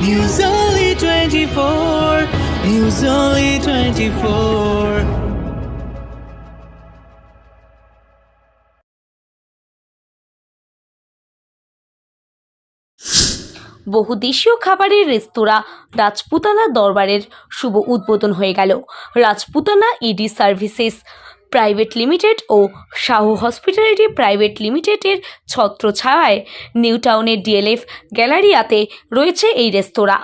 News Only 24. News Only 24. বহুদেশীয় খাবারের রেস্তোরাঁ রাজপুতানা দরবারের শুভ উদ্বোধন হয়ে গেল। Rajputana ED services private limited ও শাহু হসপিটালিটি প্রাইভেট লিমিটেডের ছত্রছায়ায় নিউ টাউনের ডিএলএফ গ্যালারিয়াতে রয়েছে এই রেস্তোরাঁ।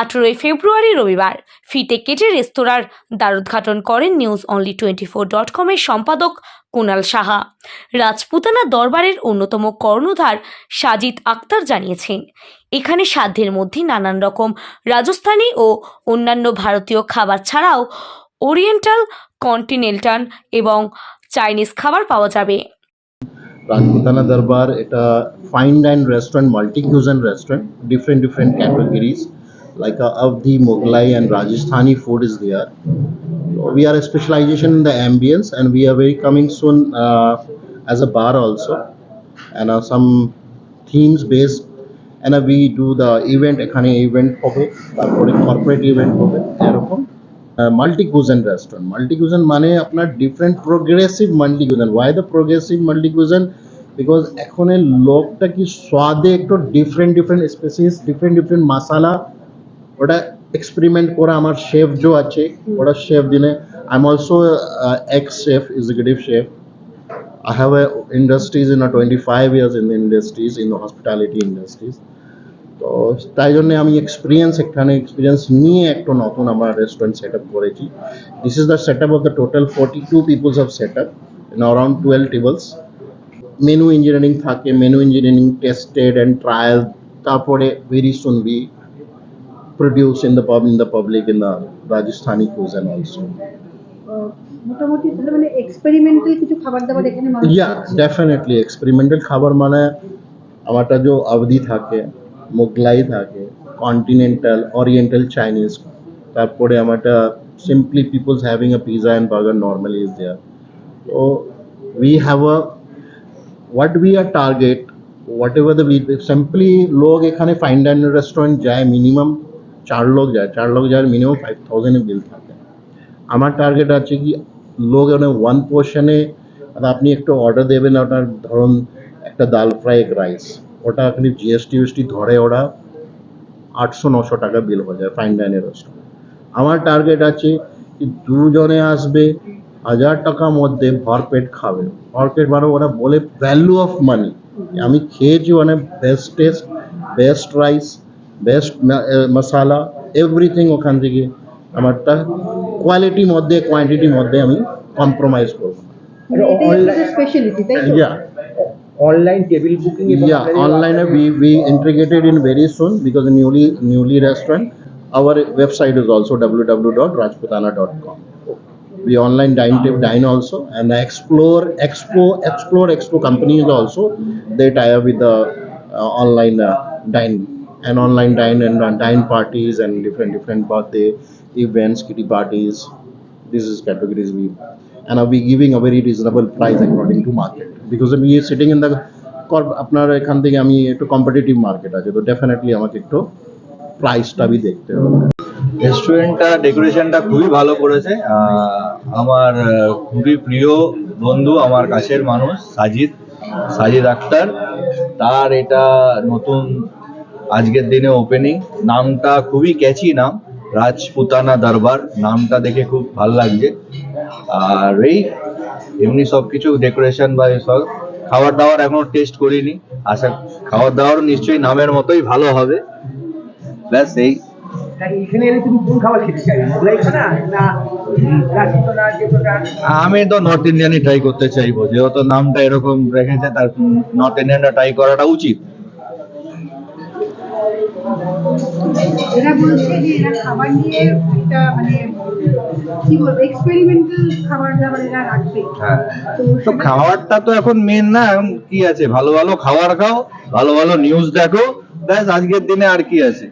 18 ফেব্রুয়ারি রবিবার ফিতে কেটে রেস্তোরাঁর দ্বারোদ্ঘাটন করেন newsonly24.com এর সম্পাদক কুনাল সাহা। রাজপুতানা দরবারের অন্যতম কর্ণধার সাজিদ আক্তার জানিয়েছেন, এখানে সাধ্যের মধ্যে নানান রকম রাজস্থানী ও অন্যান্য ভারতীয় খাবার ছাড়াও ওরিয়েন্টাল, কন্টিনেন্টাল এবং চাইনিজ খাবার পাওয়া যাবে। Rajputana Darbar, it's a fine dine restaurant, multi-cuisine restaurant, different categories like Avdi, Mughlai and Rajasthani food is there. We are a specialization in the ambience and we are very coming soon as a bar also, and some themes based, and we do the event, ekhane event hobe, tarpore corporate event hobe erokom. Multi-cuisine restaurant. Multi-cuisine মানে আপনার different progressive multi-cuisine. Why the progressive multi-cuisine? Because এখনের লোকটা কি স্বাদে একটু different species, different masala ওটা experiment করা আমার chef जो আছে ওটা chef দিনে I'm also ex-chef, executive chef. I have a industries in a 25 years in the industries, in the hospitality industries. তো তাই জন্য আমি এক্সপিরিয়েন্স নিয়ে একটা নতুন আমার রেস্টুরেন্ট সেট আপ করেছি। This is the set up of the total 42 peoples of set up in around 12 tables. Menu engineering থাকে, menu engineering tested and trial, তারপরে very soon we produce in the public in the Rajasthani cuisine also. মোটামুটি মানে experimental কিছু খাবার দাবার এখানে মানুষ ইয়া definitely experimental খাবার মানে আমারটা যে অবধি থাকে, মোগলাই থাকে, কন্টিনেন্টাল, ওরিয়েন্টাল, চাইনিজ, তারপরে আমারটা simply peoples having a pizza and burger normally is there. তো we have a what we are target, whatever the simply লোক এখানে ফাইন ডাইনিং রেস্টুরেন্ট যায় মিনিমাম 4 লোক যায় মিনিমাম 5000 বিল থাকে। আমার টার্গেট আছে কি লোক মানে 1 পোর্শনে আপনি একটু অর্ডার দেবেন, ওটার ধরুন একটা ডাল ফ্রাই, এক রাইস, ওটা আপনি জিএসটি ধরে ওরা 800-900 টাকা বিল হয়ে যায় ফাইন ডাইনের রেস্টুরেন্ট। আমার টার্গেট আছে কি 2 জনে আসবে 1000 টাকার মধ্যে ভরপেট খাবে। ভরপেট মানে ওরা বলে ভ্যালু অফ মানি। আমি খেয়েছি মানে best taste, best rice, best masala, everything ওখান থেকে। আমারটা কোয়ালিটির মধ্যে, কোয়ান্টিটির মধ্যে আমি কম্প্রোমাইজ করবো। স্পেশালিটি তাই তো? Yeah. Online table booking. Yeah, online we integrated in very soon because newly restaurant. Our website is also www.rajputana.com. We online dine also, and the Explore company is also, they tie up with the online dine parties and different birthday events, kitty parties. This is categories we, and are we giving a very reasonable price according to market, because we are sitting in the আপনার এখান থেকে আমি একটু competitive market আছে, তো definitely আমাকে একটু প্রাইসটা আমি দেখতে হবে। রেস্টুরেন্টটা ডেকোরেশনটা খুবই ভালো করেছে। আমার খুবই প্রিয় বন্ধু, আমার কাছের মানুষ সাজিদ আক্তার, তার এটা নতুন আজকের দিনে ওপেনিং। নামটা খুবই ক্যাচি নাম, রাজপুতানা দরবার, নামটা দেখে খুব ভালো লাগছে। আর এই এমনি সব কিছু ডেকোরেশন বা সব, খাবার দাবার এখনো টেস্ট করিনি, আশা খাবার দাবার নিশ্চয়ই নামের মতোই ভালো হবে। ব্যাস এই। এখানে এলে তুমি কোন খাবার খেতে চাই? মোগলাই খানা না রাজপুতানা? আমি তো নর্থ ইন্ডিয়ানই ট্রাই করতে চাইবো, যেহেতু নামটা এরকম রেখেছে, তার নর্থ ইন্ডিয়ানটা ট্রাই করাটা উচিত। এরা বলছে যে এরা খাবার নিয়ে একটা মানে কি বলবো এক্সপেরিমেন্টাল খাবার দাবার এরা রাখবে। তো খাবারটা তো এখন মেন না, এখন কি আছে, ভালো ভালো খাবার খাও, ভালো ভালো নিউজ দেখো, ব্যাস আজকের দিনে আর কি আছে।